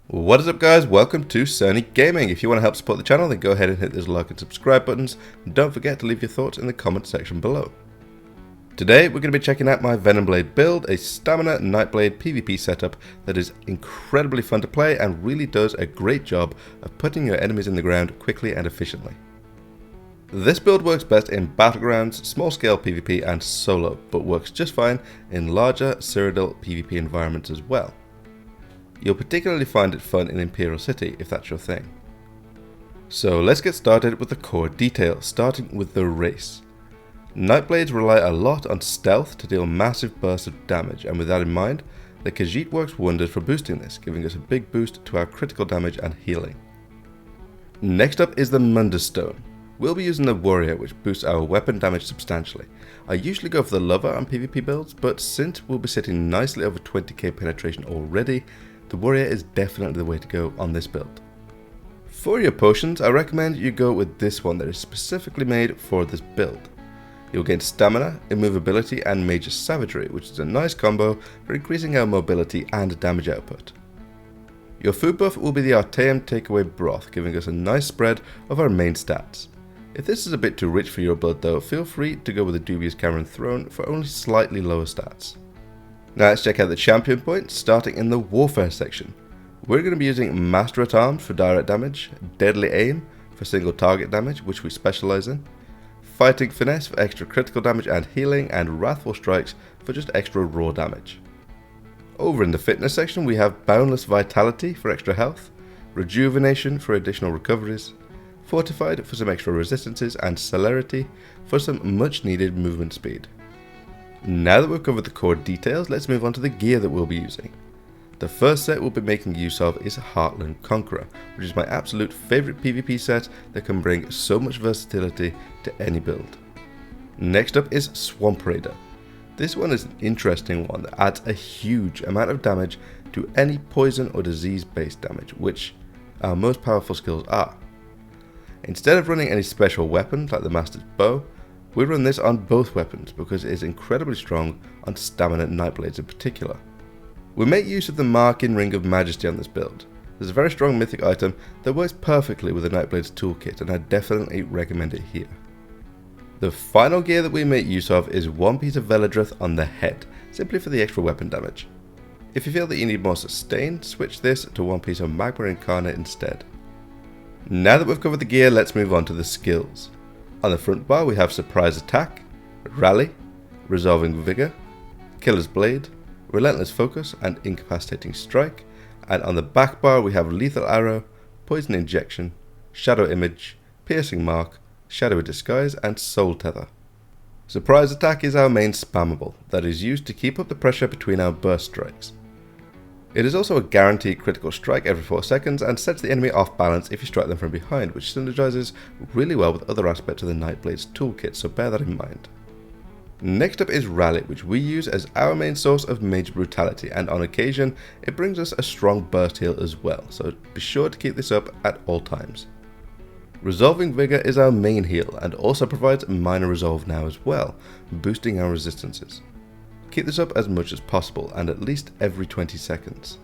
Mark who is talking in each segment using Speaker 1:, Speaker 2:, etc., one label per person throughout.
Speaker 1: What is up guys, welcome to Cerny Gaming. If you want to help support the channel then go ahead and hit those like and subscribe buttons, and don't forget to leave your thoughts in the comment section below. Today we're going to be checking out my Venomblade build, a stamina Nightblade PvP setup that is incredibly fun to play and really does a great job of putting your enemies in the ground quickly and efficiently. This build works best in Battlegrounds, small scale PvP and solo, but works just fine in larger Cyrodiil PvP environments as well. You'll particularly find it fun in Imperial City if that's your thing. So let's get started with the core details, starting with the race. Nightblades rely a lot on stealth to deal massive bursts of damage, and with that in mind, the Khajiit works wonders for boosting this, giving us a big boost to our critical damage and healing. Next up is the Munderstone. We'll be using the Warrior, which boosts our weapon damage substantially. I usually go for the Lover on PvP builds, but since we'll be sitting nicely over 20k penetration already, the Warrior is definitely the way to go on this build. For your potions, I recommend you go with this one that is specifically made for this build. You'll gain stamina, immovability and major savagery, which is a nice combo for increasing our mobility and damage output. Your food buff will be the Artaeum takeaway broth, giving us a nice spread of our main stats. If this is a bit too rich for your blood though, feel free to go with the Dubious Cameron Throne for only slightly lower stats. Now let's check out the champion points, starting in the warfare section. We're going to be using Master at Arms for direct damage, Deadly Aim for single target damage, which we specialise in, Fighting Finesse for extra critical damage and healing, and Wrathful Strikes for just extra raw damage. Over in the fitness section we have Boundless Vitality for extra health, Rejuvenation for additional recoveries, Fortified for some extra resistances, and Celerity for some much needed movement speed. Now that we've covered the core details, let's move on to the gear that we'll be using. The first set we'll be making use of is Heartland Conqueror, which is my absolute favourite PvP set that can bring so much versatility to any build. Next up is Swamp Raider. This one is an interesting one that adds a huge amount of damage to any poison or disease based damage, which our most powerful skills are. Instead of running any special weapons like the Master's Bow, we run this on both weapons because it is incredibly strong on stamina Nightblades in particular. We make use of the Marking Ring of Majesty on this build. There's a very strong mythic item that works perfectly with the Nightblade's toolkit, and I definitely recommend it here. The final gear that we make use of is one piece of Veladrith on the head, simply for the extra weapon damage. If you feel that you need more sustain, switch this to one piece of Magma Incarnate instead. Now that we've covered the gear, let's move on to the skills. On the front bar we have Surprise Attack, Rally, Resolving Vigor, Killer's Blade, Relentless Focus and Incapacitating Strike, and on the back bar we have Lethal Arrow, Poison Injection, Shadow Image, Piercing Mark, Shadowy Disguise and Soul Tether. Surprise Attack is our main spammable that is used to keep up the pressure between our burst strikes. It is also a guaranteed critical strike every 4 seconds and sets the enemy off balance if you strike them from behind, which synergizes really well with other aspects of the Nightblade's toolkit, so bear that in mind. Next up is Rally, which we use as our main source of major brutality, and on occasion it brings us a strong burst heal as well, so be sure to keep this up at all times. Resolving Vigor is our main heal and also provides minor resolve now as well, boosting our resistances. Keep this up as much as possible and at least every 20 seconds.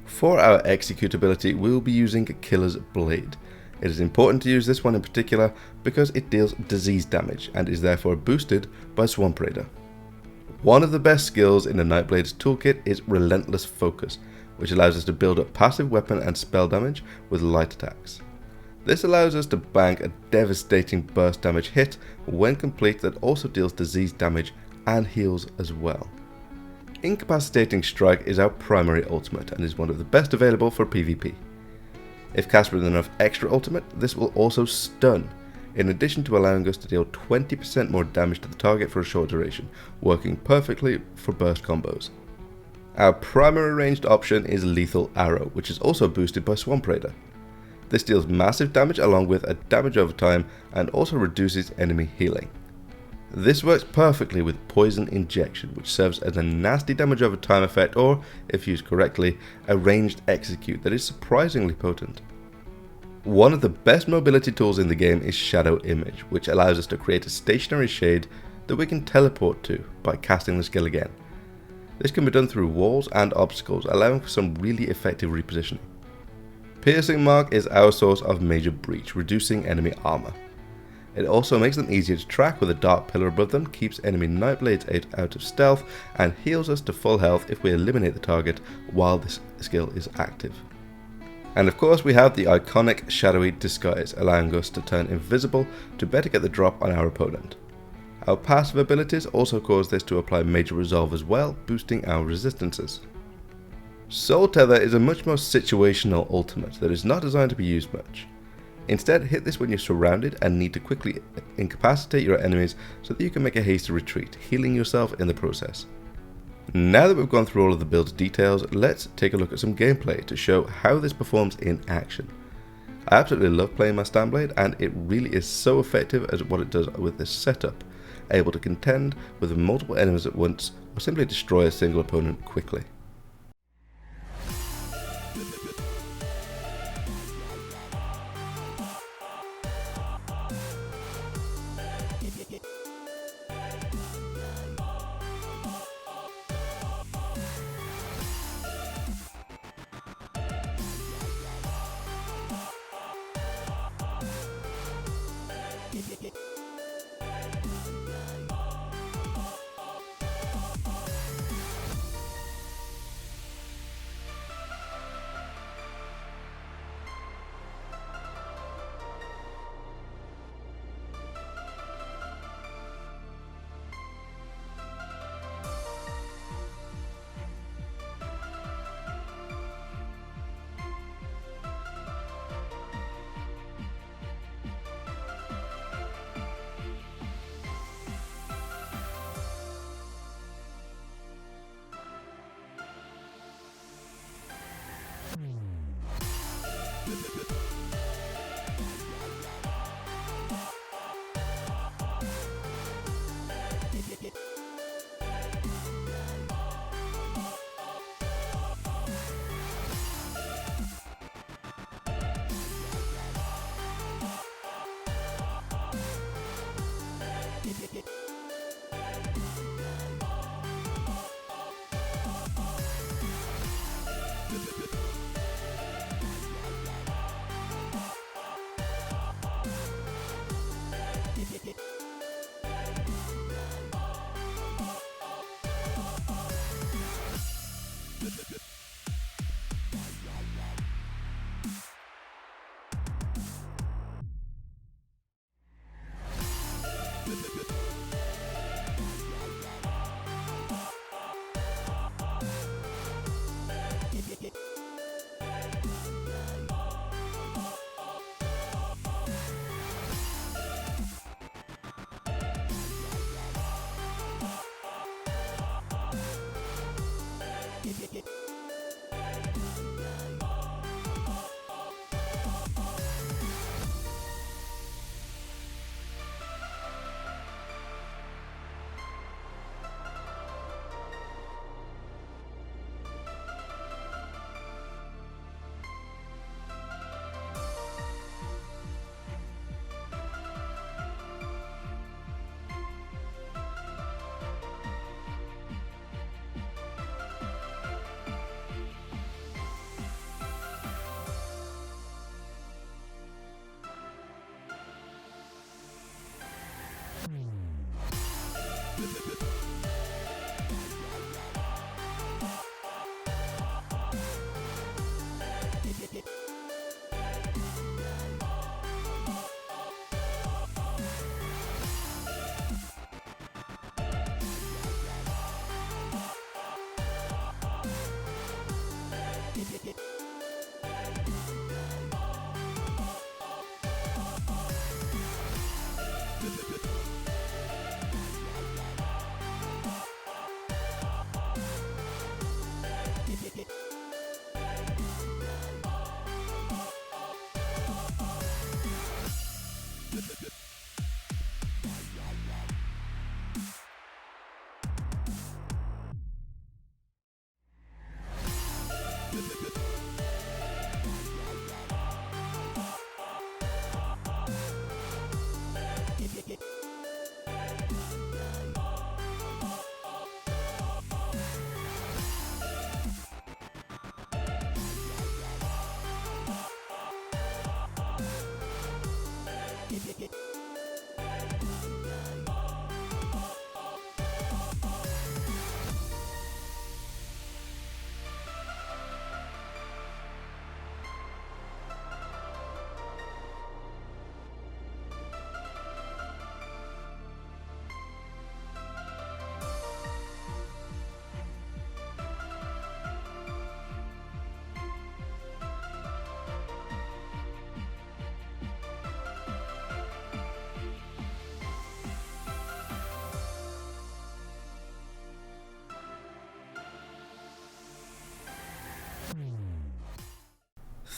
Speaker 1: For our executability we will be using Killer's Blade. It is important to use this one in particular because it deals disease damage and is therefore boosted by Swamp Raider. One of the best skills in the Nightblade's toolkit is Relentless Focus, which allows us to build up passive weapon and spell damage with light attacks. This allows us to bank a devastating burst damage hit when complete that also deals disease damage and heals as well. Incapacitating Strike is our primary ultimate and is one of the best available for PvP. If cast with enough extra ultimate, this will also stun, in addition to allowing us to deal 20% more damage to the target for a short duration, working perfectly for burst combos. Our primary ranged option is Lethal Arrow, which is also boosted by Swamp Raider. This deals massive damage along with a damage over time and also reduces enemy healing. This works perfectly with Poison Injection, which serves as a nasty damage over time effect or, if used correctly, a ranged execute that is surprisingly potent. One of the best mobility tools in the game is Shadow Image, which allows us to create a stationary shade that we can teleport to by casting the skill again. This can be done through walls and obstacles, allowing for some really effective repositioning. Piercing Mark is our source of major breach, reducing enemy armor. It also makes them easier to track with a dark pillar above them, keeps enemy Nightblades out of stealth, and heals us to full health if we eliminate the target while this skill is active. And of course we have the iconic Shadowy Disguise, allowing us to turn invisible to better get the drop on our opponent. Our passive abilities also cause this to apply major resolve as well, boosting our resistances. Soul Tether is a much more situational ultimate that is not designed to be used much. Instead, hit this when you're surrounded and need to quickly incapacitate your enemies so that you can make a hasty retreat, healing yourself in the process. Now that we've gone through all of the build's details, let's take a look at some gameplay to show how this performs in action. I absolutely love playing my Standblade, and it really is so effective at what it does with this setup, able to contend with multiple enemies at once or simply destroy a single opponent quickly.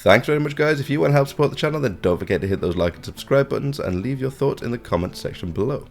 Speaker 1: Thanks very much, guys. If you want to help support the channel, then don't forget to hit those like and subscribe buttons and leave your thoughts in the comments section below.